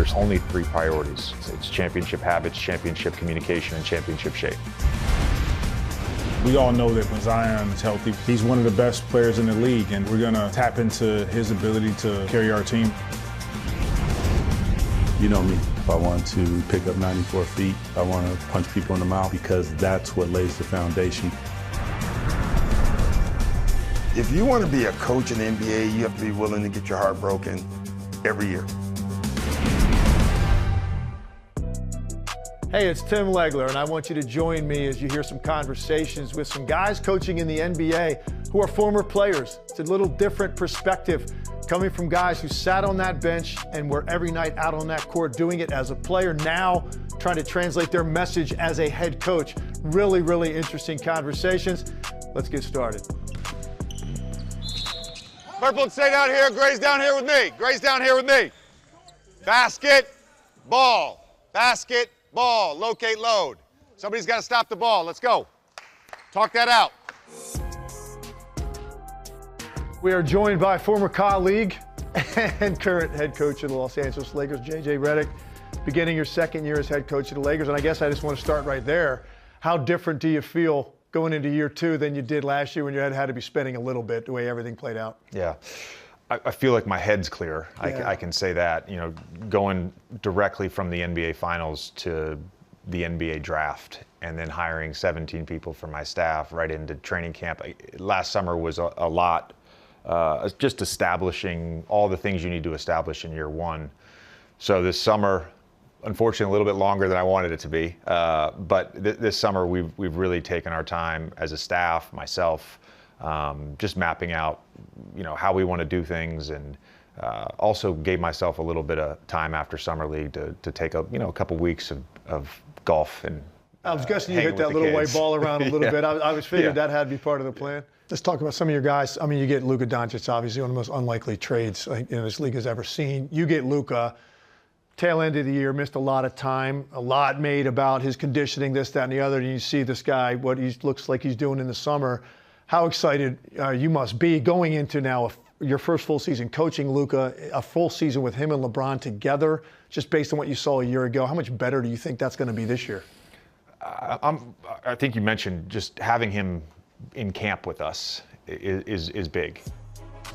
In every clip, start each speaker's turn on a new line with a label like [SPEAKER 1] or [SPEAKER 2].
[SPEAKER 1] there's only three priorities. It's championship habits, championship communication, and championship shape.
[SPEAKER 2] We all know that when Zion's healthy, he's one of the best players in the league, and we're going to tap into his ability to carry our team.
[SPEAKER 3] You know me, if I want to pick up 94 feet, I want to punch people in the mouth because that's what lays the foundation.
[SPEAKER 4] If you want to be a coach in the NBA, you have to be willing to get your heart broken every year.
[SPEAKER 5] Hey, it's Tim Legler, and I want you to join me as you hear some conversations with some guys coaching in the NBA who are former players. It's a little different perspective coming from guys who sat on that bench and were every night out on that court doing it as a player, now trying to translate their message as a head coach. Really, really interesting conversations. Let's get started.
[SPEAKER 6] Purple, stay down here. Gray's down here with me. Gray's down here with me. Basket, ball. Basket, ball. Locate, load. Somebody's got to stop the ball. Let's go. Talk that out.
[SPEAKER 5] We are joined by former colleague and current head coach of the Los Angeles Lakers, J.J. Redick, beginning your second year as head coach of the Lakers. And I guess I just want to start right there. How different do you feel going into year two than you did last year when you had to be spending a little bit, the way everything played out?
[SPEAKER 1] Yeah, I feel like my head's clear.
[SPEAKER 5] Yeah.
[SPEAKER 1] I can say that, you know, going directly from the NBA Finals to the NBA draft and then hiring 17 people for my staff right into training camp. Last summer was a lot, just establishing all the things you need to establish in year one. So this summer, unfortunately, a little bit longer than I wanted it to be. But this summer, we've really taken our time as a staff, myself, just mapping out, you know, how we want to do things, and also gave myself a little bit of time after summer league to take a couple weeks of golf. And
[SPEAKER 5] I was guessing you hit that little white ball around a little
[SPEAKER 1] Yeah.
[SPEAKER 5] bit. I was figured
[SPEAKER 1] Yeah.
[SPEAKER 5] that had to be part of the plan. Let's talk about some of your guys. I mean, you get Luka Doncic, obviously one of the most unlikely trades this league has ever seen. You get Luka. Tail end of the year, missed a lot of time, a lot made about his conditioning, this, that, and the other. And you see this guy, what he looks like he's doing in the summer. How excited you must be going into now your first full season coaching Luka, a full season with him and LeBron together, just based on what you saw a year ago. How much better do you think that's going to be this year?
[SPEAKER 1] I think you mentioned just having him in camp with us is big.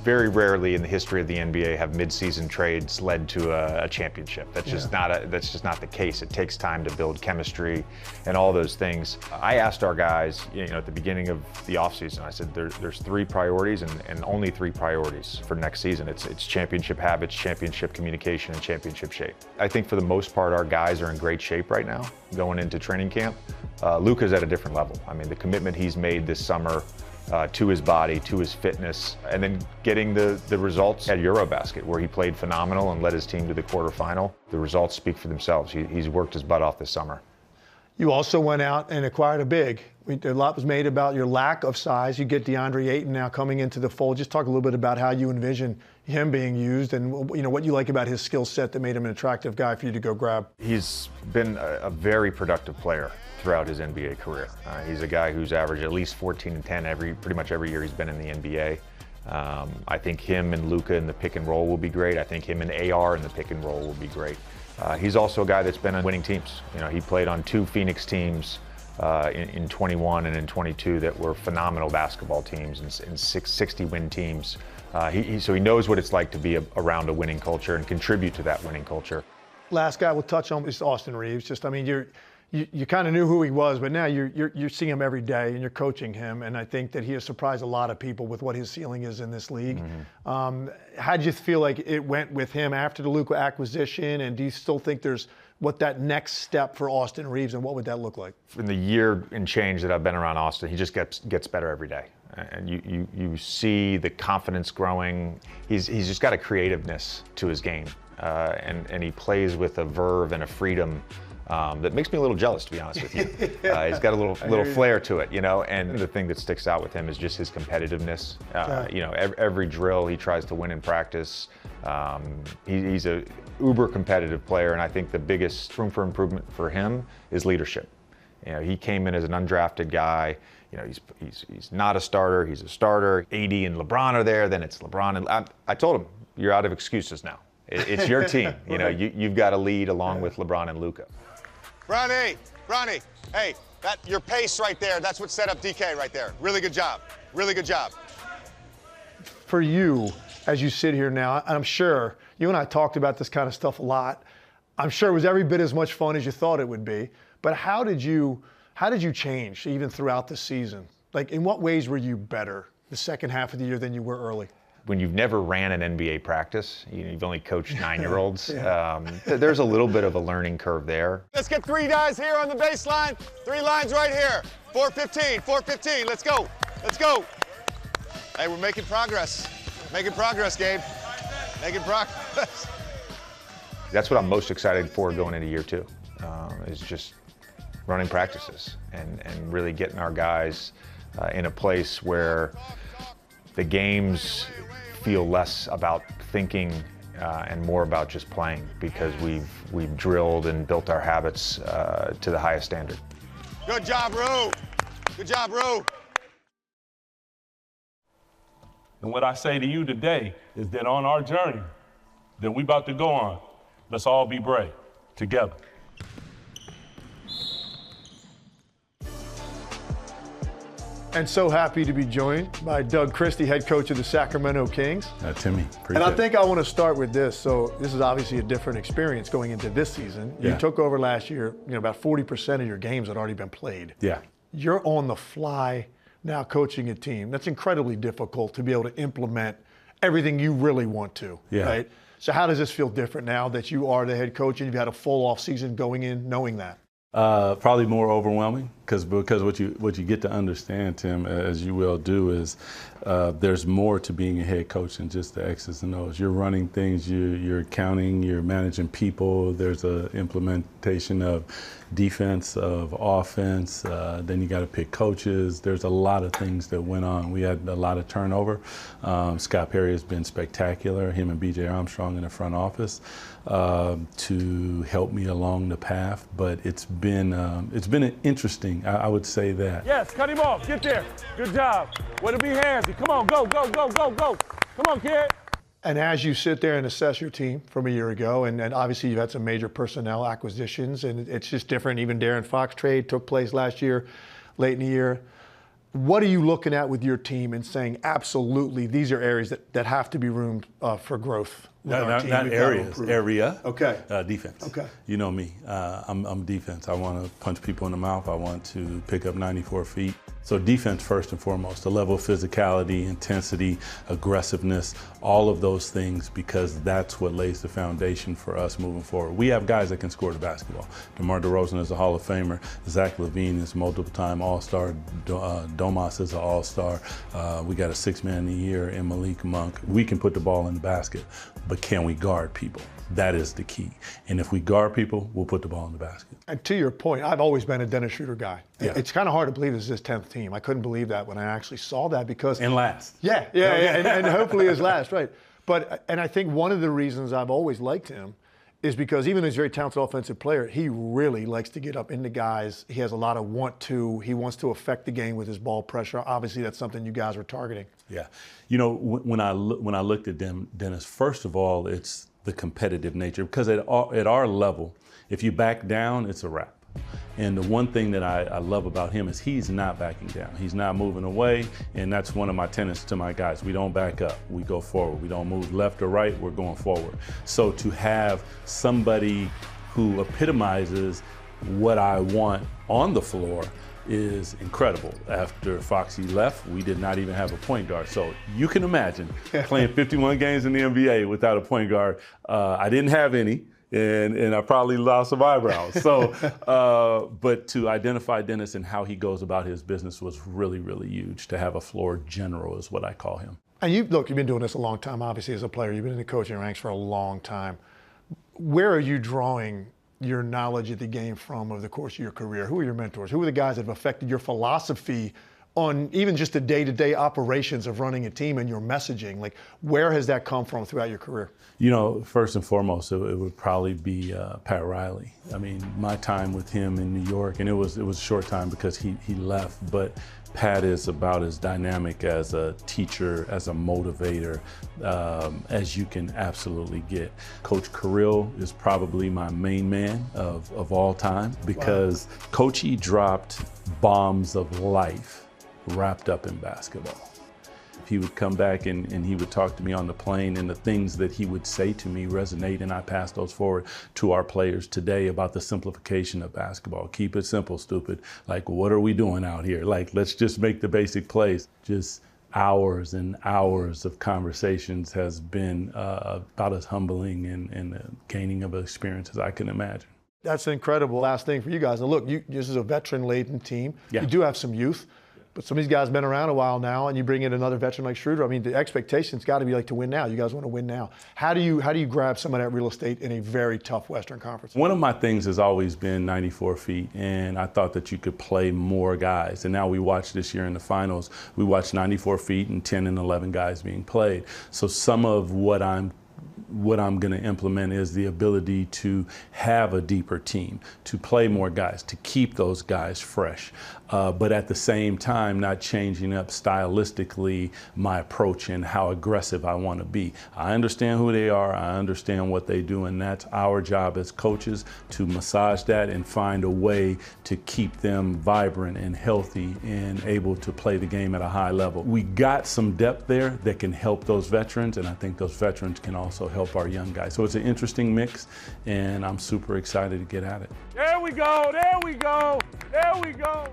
[SPEAKER 1] Very rarely in the history of the NBA have mid-season trades led to a championship. That's just not the case. It takes time to build chemistry and all those things. I asked our guys, at the beginning of the offseason, I said there's three priorities and only three priorities for next season. It's championship habits, championship communication, and championship shape. I think for the most part our guys are in great shape right now going into training camp. Luka's at a different level. I mean, the commitment he's made this summer to his body, to his fitness, and then getting the results at Eurobasket, where he played phenomenal and led his team to the quarterfinal. The results speak for themselves. He's worked his butt off this summer.
[SPEAKER 5] You also went out and acquired a big. A lot was made about your lack of size. You get DeAndre Ayton now coming into the fold. Just talk a little bit about how you envision him being used and what you like about his skill set that made him an attractive guy for you to go grab. He's
[SPEAKER 1] been a very productive player throughout his NBA career. He's a guy who's averaged at least 14 and 10 pretty much every year he's been in the NBA. I think him and Luka in the pick and roll will be great. I think him and AR in the pick and roll will be great. He's also a guy that's been on winning teams. He played on two Phoenix teams in 21 and in 22 that were phenomenal basketball teams and 60-win teams. So he knows what it's like to be around a winning culture and contribute to that winning culture.
[SPEAKER 5] Last guy we'll touch on is Austin Reeves. You kind of knew who he was, but now you're seeing him every day and you're coaching him, and I think that he has surprised a lot of people with what his ceiling is in this league. Mm-hmm. How did you feel like it went with him after the Luka acquisition, and do you still think there's what that next step for Austin Reeves, and what would that look like?
[SPEAKER 1] In the year and change that I've been around Austin, he just gets better every day. And you see the confidence growing. He's just got a creativeness to his game, and he plays with a verve and a freedom that makes me a little jealous, to be honest with you. He's got a little flair to it, and the thing that sticks out with him is just his competitiveness. Every drill he tries to win in practice. He's a uber competitive player, and I think the biggest room for improvement for him is leadership. He came in as an undrafted guy. He's not a starter, he's a starter. AD and LeBron are there, then it's LeBron. And I told him, you're out of excuses now. It's your team. You know, you've got to lead along with LeBron and Luka.
[SPEAKER 6] Bronny, hey, your pace right there, that's what set up DK right there. Really good job. Really good job.
[SPEAKER 5] For you, as you sit here now, and I'm sure you and I talked about this kind of stuff a lot. I'm sure it was every bit as much fun as you thought it would be. But how did you change even throughout the season? Like, in what ways were you better the second half of the year than you were early?
[SPEAKER 1] When you've never ran an NBA practice, you've only coached 9-year-olds, there's a little bit of a learning curve there.
[SPEAKER 6] Let's get 3 guys here on the baseline. 3 lines right here. 4:15, let's go. Let's go. Hey, we're making progress. Making progress, Gabe. Making progress.
[SPEAKER 1] That's what I'm most excited for going into year 2, is just running practices and really getting our guys in a place where the games feel less about thinking and more about just playing, because we've drilled and built our habits to the highest standard.
[SPEAKER 6] Good job, Rue. Good job, Rue.
[SPEAKER 7] And what I say to you today is that on our journey that we about to go on, let's all be brave together.
[SPEAKER 5] And so happy to be joined by Doug Christie, head coach of the Sacramento Kings.
[SPEAKER 3] Timmy, appreciate
[SPEAKER 5] And I
[SPEAKER 3] it.
[SPEAKER 5] think I want to start with this. So this is obviously a different experience going into this season. You took over last year, about 40% of your games had already been played.
[SPEAKER 3] Yeah.
[SPEAKER 5] You're on the fly now coaching a team. That's incredibly difficult to be able to implement everything you really want to, right? So how does this feel different now that you are the head coach and you've had a full off season going in knowing that?
[SPEAKER 3] Probably more overwhelming because what you get to understand, Tim, as you will do, is there's more to being a head coach than just the X's and O's. You're running things, you're counting, you're managing people. There's a implementation of defense, of offense. Then you got to pick coaches. There's a lot of things that went on. We had a lot of turnover. Scott Perry has been spectacular. Him and B.J. Armstrong in the front office to help me along the path. But it's been an interesting. I would say that.
[SPEAKER 7] Yes, cut him off. Get there. Good job. Way to be handsy. Come on, go, go, go, go, go. Come on, kid.
[SPEAKER 5] And as you sit there and assess your team from a year ago, and obviously you've had some major personnel acquisitions, and it's just different. Even Darren Fox trade took place last year, late in the year. What are you looking at with your team and saying, absolutely, these are areas that have to be room for growth?
[SPEAKER 3] Not areas, area.
[SPEAKER 5] Okay.
[SPEAKER 3] Defense.
[SPEAKER 5] Okay.
[SPEAKER 3] You know me. I'm defense. I want to punch people in the mouth. I want to pick up 94 feet. So defense first and foremost, the level of physicality, intensity, aggressiveness, all of those things, because that's what lays the foundation for us moving forward. We have guys that can score the basketball. DeMar DeRozan is a Hall of Famer. Zach LaVine is a multiple-time All-Star. Domas is an All-Star. We got a 6-man of the year in Malik Monk. We can put the ball in the basket, but can we guard people? That is the key. And if we guard people, we'll put the ball in the basket. And
[SPEAKER 5] to your point, I've always been a Dennis Schroeder guy.
[SPEAKER 3] Yeah.
[SPEAKER 5] It's kind of hard to believe this is his 10th team. I couldn't believe that when I actually saw that because...
[SPEAKER 3] And last.
[SPEAKER 5] Yeah, and hopefully his last, right. And I think one of the reasons I've always liked him is because even though he's a very talented offensive player, he really likes to get up into guys. He has a lot of want to. He wants to affect the game with his ball pressure. Obviously, that's something you guys were targeting.
[SPEAKER 3] Yeah. You know, when I looked at them, Dennis, first of all, it's the competitive nature, because at our level, if you back down, it's a wrap. And the one thing that I love about him is he's not backing down. He's not moving away, and that's one of my tenets to my guys. We don't back up, we go forward. We don't move left or right, we're going forward. So to have somebody who epitomizes what I want on the floor is incredible. After Foxy left, we did not even have a point guard. So you can imagine playing 51 games in the NBA without a point guard. I didn't have any, and I probably lost some eyebrows. So, but to identify Dennis and how he goes about his business was really, really huge. To have a floor general is what I call him.
[SPEAKER 5] And you've been doing this a long time, obviously, as a player. You've been in the coaching ranks for a long time. Where are you drawing your knowledge of the game from over the course of your career? Who are your mentors? Who are the guys that have affected your philosophy on even just the day-to-day operations of running a team and your messaging? Like, where has that come from throughout your career?
[SPEAKER 3] You know, first and foremost, it would probably be Pat Riley. I mean, my time with him in New York, and it was a short time because he left, but Pat is about as dynamic as a teacher, as a motivator, as you can absolutely get. Coach Kirill is probably my main man of all time because Coachy dropped bombs of life wrapped up in basketball. He would come back and he would talk to me on the plane, and the things that he would say to me resonate, and I pass those forward to our players today about the simplification of basketball. Keep it simple, stupid. Like, what are we doing out here? Like, let's just make the basic plays. Just hours and hours of conversations has been about as humbling and gaining of experience as I can imagine.
[SPEAKER 5] That's incredible. Last thing for you guys. Now, look, this is a veteran-laden team.
[SPEAKER 3] Yeah.
[SPEAKER 5] You do have some youth. But some of these guys have been around a while now, and you bring in another veteran like Schroeder. I mean, the expectation's got to be like to win now. You guys want to win now. How do you grab some of that real estate in a very tough Western Conference?
[SPEAKER 3] One of my things has always been 94 feet, and I thought that you could play more guys. And now we watched this year in the finals, we watched 94 feet and 10 and 11 guys being played. So some of what I'm going to implement is the ability to have a deeper team, to play more guys, to keep those guys fresh, but at the same time not changing up stylistically my approach and how aggressive I want to be. I understand who they are, I understand what they do, and that's our job as coaches to massage that and find a way to keep them vibrant and healthy and able to play the game at a high level. We got some depth there that can help those veterans, and I think those veterans can also help our young guys. So it's an interesting mix, and I'm super excited to get at it.
[SPEAKER 7] There we go, there we go, there we go.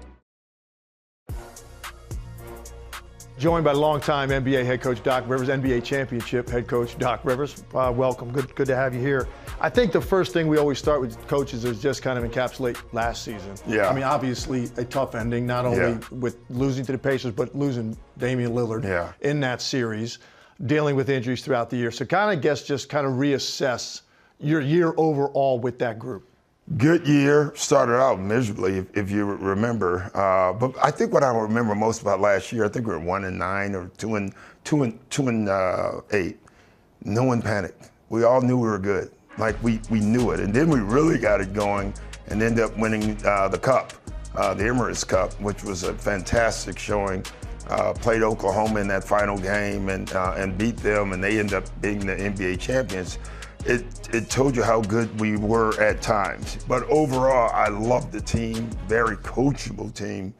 [SPEAKER 5] Joined by longtime NBA head coach Doc Rivers, NBA championship head coach Doc Rivers. Welcome, good to have you here. I think the first thing we always start with coaches is just kind of encapsulate last season.
[SPEAKER 4] Yeah.
[SPEAKER 5] I mean, obviously a tough ending, not only with losing to the Pacers, but losing Damian Lillard in that series, dealing with injuries throughout the year. So just kind of reassess your year overall with that group.
[SPEAKER 4] Good year. Started out miserably, if you remember. But I think what I remember most about last year, I think we were 1-9 or 2-8. No one panicked. We all knew we were good. Like we knew it. And then we really got it going and ended up winning the Cup, the Emirates Cup, which was a fantastic showing. Played Oklahoma in that final game and beat them, and they ended up being the NBA champions. It told you how good we were at times. But overall, I love the team, very coachable team.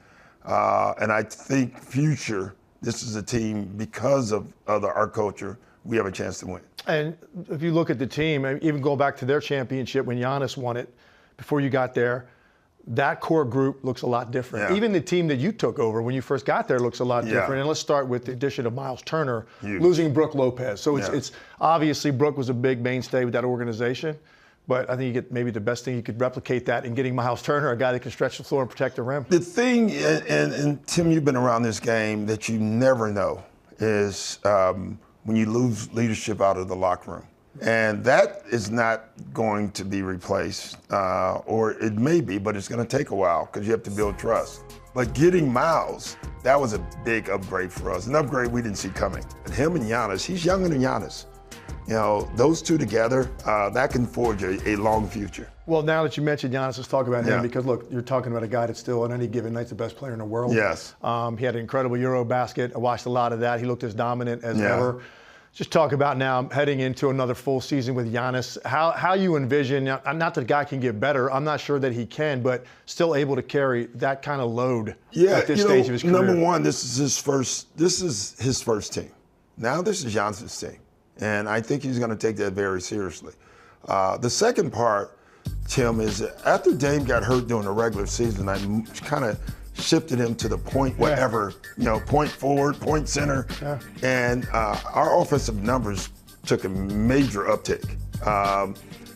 [SPEAKER 4] And I think future, this is a team, because of our culture, we have a chance to win.
[SPEAKER 5] And if you look at the team, even going back to their championship when Giannis won it, before you got there, that core group looks a lot different.
[SPEAKER 4] Yeah.
[SPEAKER 5] Even the team that you took over when you first got there looks a lot different. And let's start with the addition of Miles Turner, losing Brook Lopez. So it's obviously Brook was a big mainstay with that organization, but I think you get maybe the best thing you could replicate that in getting Miles Turner, a guy that can stretch the floor and protect the rim.
[SPEAKER 4] The thing, and Tim, you've been around this game, that you never know is when you lose leadership out of the locker room. And that is not going to be replaced, or it may be, but it's going to take a while because you have to build trust. But getting Miles, that was a big upgrade for us, an upgrade we didn't see coming. And him and Giannis, he's younger than Giannis. You know, those two together, that can forge a long future.
[SPEAKER 5] Well, now that you mentioned Giannis, let's talk about him because, look, you're talking about a guy that's still on any given night the best player in the world.
[SPEAKER 4] Yes.
[SPEAKER 5] He had an incredible Euro basket. I watched a lot of that. He looked as dominant as ever. Just talk about now heading into another full season with Giannis, how you envision, not that the guy can get better, I'm not sure that he can, but still able to carry that kind of load at this stage of his career.
[SPEAKER 4] Number one, this is his first team. Now this is Giannis' team, and I think he's going to take that very seriously. The second part, Tim, is after Dame got hurt during the regular season, I kind of shifted him to the point whatever, point forward, point center. And our offensive numbers took a major uptick.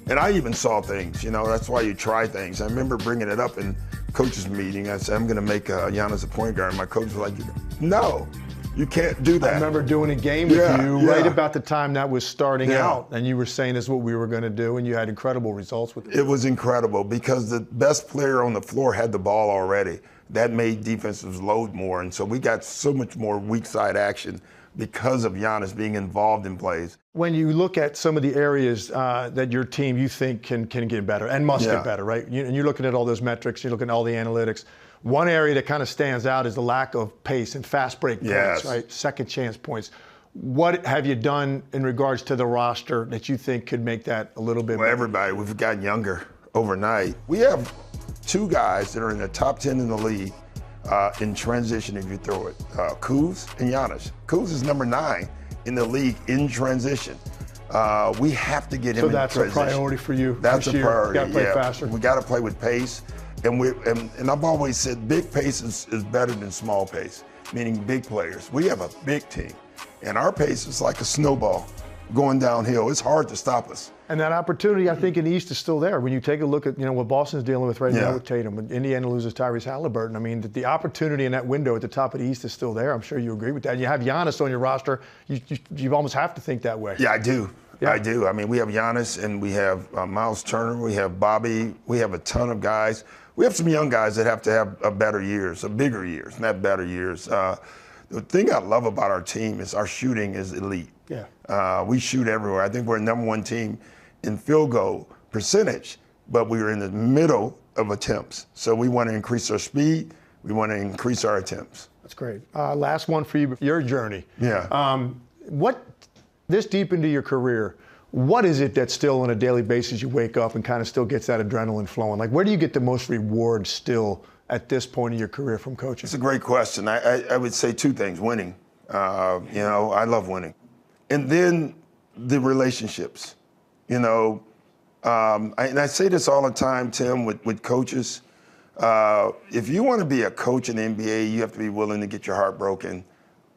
[SPEAKER 4] And I even saw things, that's why you try things. I remember bringing it up in coaches meeting. I said, I'm going to make Giannis a point guard. And my coach was like, no, you can't do that.
[SPEAKER 5] I remember doing a game with you right about the time that was starting out. And you were saying this is what we were going to do. And you had incredible results with it.
[SPEAKER 4] It was incredible because the best player on the floor had the ball already. That made defenses load more, and so we got so much more weak side action because of Giannis being involved in plays.
[SPEAKER 5] When you look at some of the areas that your team you think can get better and must get better, right? And you're looking at all those metrics, you're looking at all the analytics. One area that kind of stands out is the lack of pace and fast break points, right? Second chance points. What have you done in regards to the roster that you think could make that a little bit better?
[SPEAKER 4] Everybody, we've gotten younger overnight. We have 2 guys that are in the top 10 in the league in transition if you throw it. Kuz and Giannis. Kuz is number 9 in the league in transition. We have to get him in transition.
[SPEAKER 5] So that's a priority for you.
[SPEAKER 4] That's a priority.
[SPEAKER 5] Got to play faster.
[SPEAKER 4] We got to play with pace, and I've always said big pace is better than small pace, meaning big players. We have a big team, and our pace is like a snowball going downhill. It's hard to stop us.
[SPEAKER 5] And that opportunity, I think, in the East is still there. When you take a look at what Boston's dealing with right now with Tatum, when Indiana loses Tyrese Halliburton, I mean, the opportunity in that window at the top of the East is still there. I'm sure you agree with that. And you have Giannis on your roster. You almost have to think that way.
[SPEAKER 4] Yeah, I do. Yeah. I do. I mean, we have Giannis and we have Miles Turner. We have Bobby. We have a ton of guys. We have some young guys that have to have bigger years, not better years. The thing I love about our team is our shooting is elite.
[SPEAKER 5] Yeah.
[SPEAKER 4] We shoot everywhere. I think we're the #1 team in field goal percentage, but we are in the middle of attempts. So we want to increase our speed. We want to increase our attempts.
[SPEAKER 5] That's great. Last one for you, your journey.
[SPEAKER 4] Yeah.
[SPEAKER 5] This deep into your career, what is it that still on a daily basis you wake up and kind of still gets that adrenaline flowing? Like, where do you get the most reward still at this point in your career from coaching?
[SPEAKER 4] It's a great question. I would say 2 things. Winning. I love winning. And then the relationships. And I say this all the time, Tim, with coaches. If you want to be a coach in the NBA, you have to be willing to get your heart broken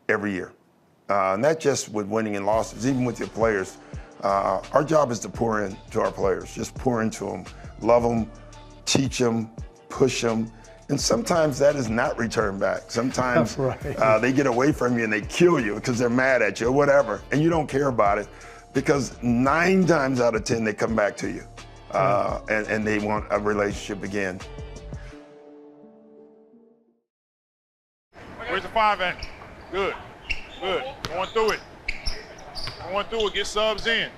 [SPEAKER 4] every year. Not just with winning and losses, even with your players. Our job is to pour into our players, just pour into them, love them, teach them, push them. And sometimes that is not returned back. Sometimes they get away from you and they kill you because they're mad at you or whatever, and you don't care about it because 9 times out of 10 they come back to you and they want a relationship again.
[SPEAKER 8] Where's the 5 at? Good. Good. Going through it. Going through it. Get subs in.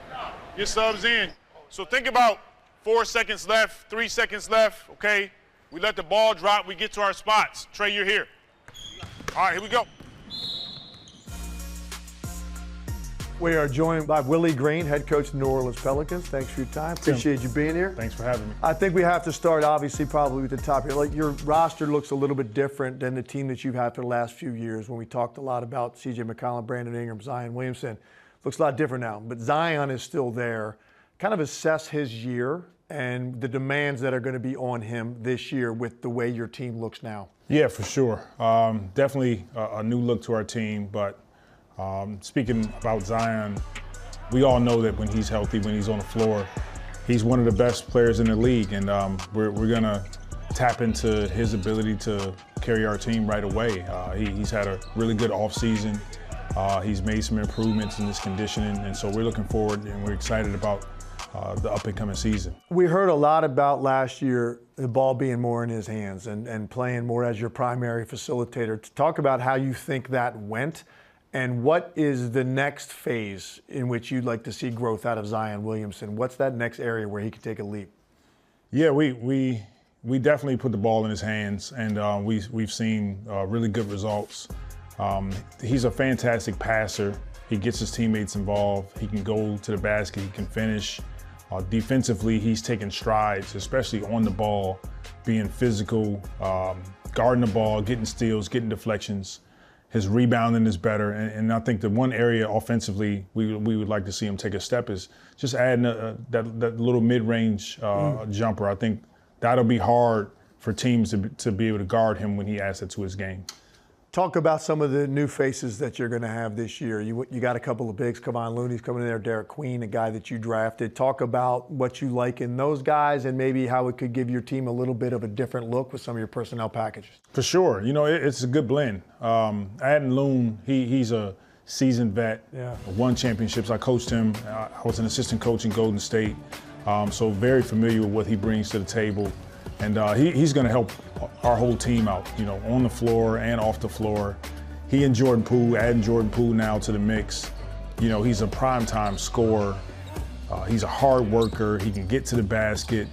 [SPEAKER 8] Get subs in. So think about 4 seconds left, 3 seconds left, okay? We let the ball drop. We get to our spots. Trey, you're here. All right, here we go.
[SPEAKER 5] We are joined by Willie Green, head coach of the New Orleans Pelicans. Thanks for your time. Appreciate you being here.
[SPEAKER 2] Thanks for having me.
[SPEAKER 5] I think we have to start, obviously, probably with the top here. Like, your roster looks a little bit different than the team that you've had for the last few years. When we talked a lot about C.J. McCollum, Brandon Ingram, Zion Williamson, looks a lot different now. But Zion is still there. Kind of assess his year and the demands that are going to be on him this year with the way your team looks now.
[SPEAKER 2] Yeah, for sure. Definitely a new look to our team, but speaking about Zion, we all know that when he's healthy, when he's on the floor, he's one of the best players in the league, and we're going to tap into his ability to carry our team right away. He's had a really good offseason. He's made some improvements in his conditioning, and so we're looking forward and we're excited about the up-and-coming season.
[SPEAKER 5] We heard a lot about last year the ball being more in his hands and playing more as your primary facilitator. To talk about how you think that went and what is the next phase in which you'd like to see growth out of Zion Williamson. What's that next area where he can take a leap?
[SPEAKER 2] Yeah, we definitely put the ball in his hands, and we've seen really good results. He's a fantastic passer. He gets his teammates involved. He can go to the basket. He can finish. Defensively, he's taking strides, especially on the ball, being physical, guarding the ball, getting steals, getting deflections. His rebounding is better. And I think the one area offensively we would like to see him take a step is just adding that little mid-range jumper. I think that'll be hard for teams to be able to guard him when he adds it to his game.
[SPEAKER 5] Talk about some of the new faces that you're going to have this year. You got a couple of bigs. Kevon Looney's coming in there. Derek Queen, a guy that you drafted. Talk about what you like in those guys and maybe how it could give your team a little bit of a different look with some of your personnel packages.
[SPEAKER 2] For sure. It's a good blend. Adding Loon, he's a seasoned vet.
[SPEAKER 5] Yeah.
[SPEAKER 2] Won championships. I coached him. I was an assistant coach in Golden State. So very familiar with what he brings to the table. And he's going to help our whole team out, on the floor and off the floor. He and Jordan Poole, adding Jordan Poole now to the mix. He's a primetime scorer. He's a hard worker. He can get to the basket.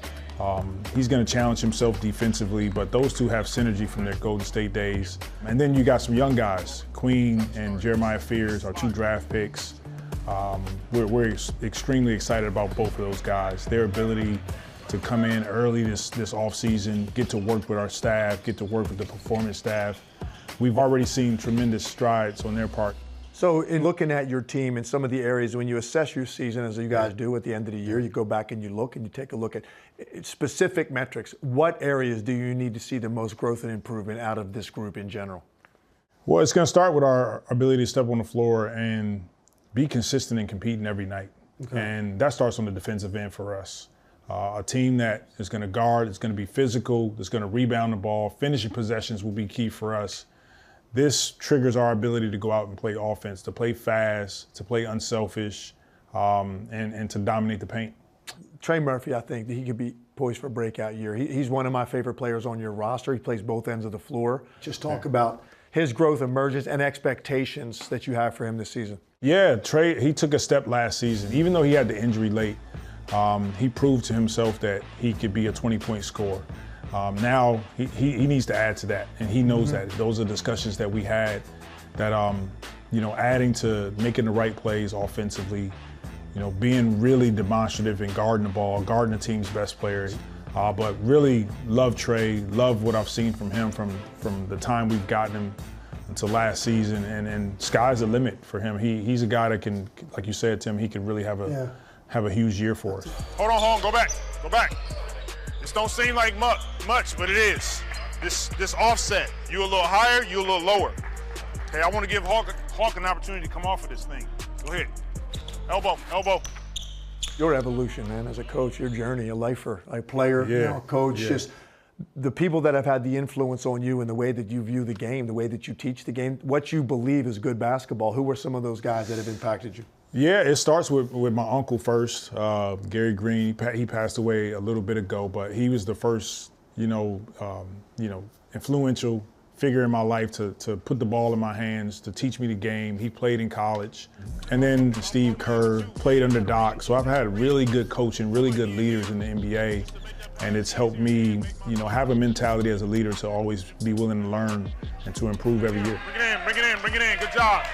[SPEAKER 2] He's going to challenge himself defensively, but those two have synergy from their Golden State days. And then you got some young guys, Queen and Jeremiah Fears, our 2 draft picks. We're extremely excited about both of those guys. Their ability to come in early this offseason, get to work with our staff, get to work with the performance staff. We've already seen tremendous strides on their part.
[SPEAKER 5] So in looking at your team in some of the areas, when you assess your season, as you guys do at the end of the year, you go back and you look and you take a look at specific metrics. What areas do you need to see the most growth and improvement out of this group in general?
[SPEAKER 2] Well, it's going to start with our ability to step on the floor and be consistent in competing every night. Okay. And that starts on the defensive end for us. A team that is going to guard, it's going to be physical, it's going to rebound the ball, finishing possessions will be key for us. This triggers our ability to go out and play offense, to play fast, to play unselfish, and to dominate the paint.
[SPEAKER 5] Trey Murphy, I think that he could be poised for a breakout year. He's one of my favorite players on your roster. He plays both ends of the floor. Just talk about his growth, emergence, and expectations that you have for him this season.
[SPEAKER 2] Yeah, Trey, he took a step last season. Even though he had the injury late, he proved to himself that he could be a 20-point scorer. Now he needs to add to that, and he knows that. Those are discussions that we had that, adding to making the right plays offensively, being really demonstrative and guarding the ball, guarding the team's best players. But really love Trey, love what I've seen from him from the time we've gotten him until last season, and sky's the limit for him. He's a guy that can, like you said, Tim, he could really have a huge year for us.
[SPEAKER 8] Hold on, go back. This don't seem like much, but it is. This offset, you a little higher, you a little lower. Okay, I want to give Hawk an opportunity to come off of this thing. Go ahead. Elbow.
[SPEAKER 5] Your evolution, man, as a coach, your journey, a lifer, a player, a coach, just the people that have had the influence on you and the way that you view the game, the way that you teach the game, what you believe is good basketball. Who were some of those guys that have impacted you?
[SPEAKER 2] Yeah, it starts with my uncle first, Gary Green. He passed away a little bit ago, but he was the first, influential figure in my life to put the ball in my hands, to teach me the game. He played in college. And then Steve Kerr played under Doc. So I've had really good coaching, really good leaders in the NBA. And it's helped me, have a mentality as a leader to always be willing to learn and to improve every year.
[SPEAKER 8] Bring it in. Good job.